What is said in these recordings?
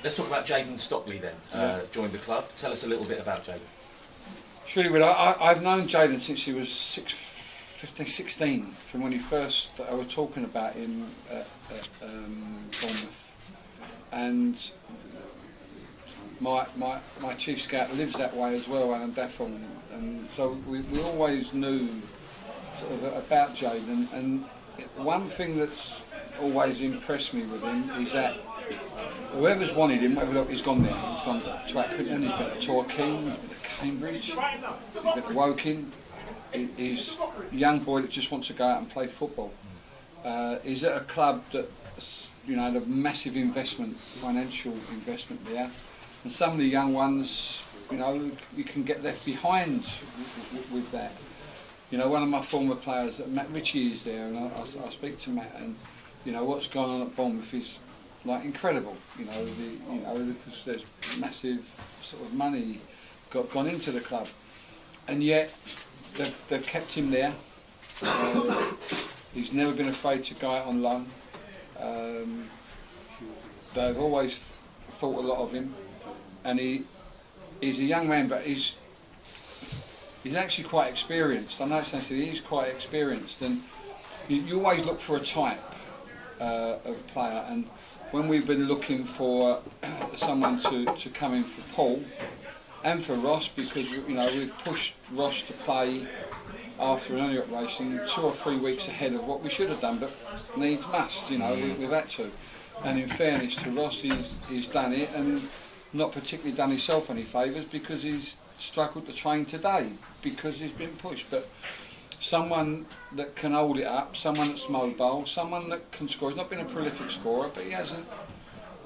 Let's talk about Jaden Stockley then. Joined the club. Tell us a little bit about Jaden. Surely, well, I've known Jaden since he was 15, 16, from when he first, I was talking about him at Bournemouth. And my chief scout lives that way as well, Alan Daffel, and so we always knew sort of about Jaden. And one thing that's always impressed me with him is that whoever's wanted him, he's gone there. He's gone to Accrington, he's been to Torquay, he's been to Cambridge, he's been to Woking. He's a young boy that just wants to go out and play football. He's at a club that's, you know, had a massive investment, financial investment there. And some of the young ones, you know, you can get left behind with that. You know, one of my former players, Matt Ritchie, is there, and I speak to Matt, and you know what's gone on at Bournemouth is like incredible. You know, because there's massive sort of money gone into the club, and yet they've kept him there. He's never been afraid to go out on loan. They've always thought a lot of him, and he's a young man, but he's actually quite experienced. I know it sounds silly, he's quite experienced, and you always look for a type of player. And when we've been looking for someone to come in for Paul and for Ross, because you know we've pushed Ross to play after an early operation 2 or 3 weeks ahead of what we should have done, but needs must. You know, we've had to. And in fairness to Ross, he's done it, and not particularly done himself any favours, because he's struggled to train today because he's been pushed. But someone that can hold it up, someone that's mobile, someone that can score. He's not been a prolific scorer, but he hasn't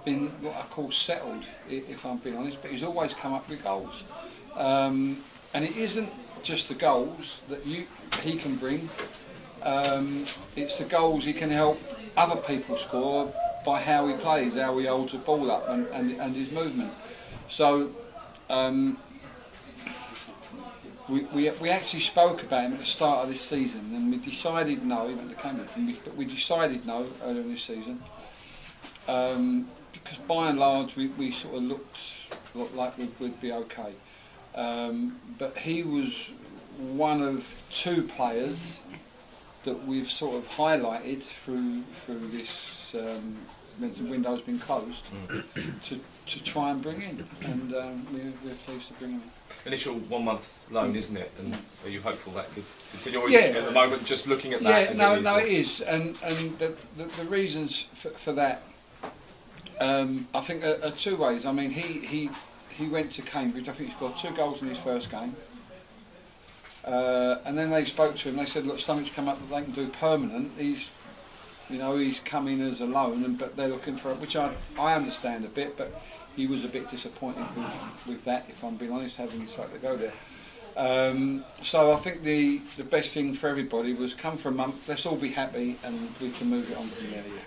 been what I call settled, if I'm being honest, but he's always come up with goals. And it isn't just the goals that he can bring, it's the goals he can help other people score by how he plays, how he holds the ball up, and his movement. So we actually spoke about him at the start of this season, and we decided no. He went to Cambridge, but we decided no earlier in this season, because by and large we sort of looked like we'd be okay. But he was one of 2 players that we've sort of highlighted through this the window's been closed to try and bring in, and we're pleased to bring him in. Initial 1 month loan, isn't it? And are you hopeful that could continue? Or yeah. At the moment, just looking at that. Yeah, it is, and the reasons for that, I think are 2 ways. I mean, he went to Cambridge. I think he scored 2 goals in his first game, and then they spoke to him. They said, look, something's come up that they can do permanent. He's come in as a loan, but they're looking for, which I understand a bit, but he was a bit disappointed with that, if I'm being honest, having decided to go there. So I think the best thing for everybody was come for a month, let's all be happy, and we can move it on from there. Yeah.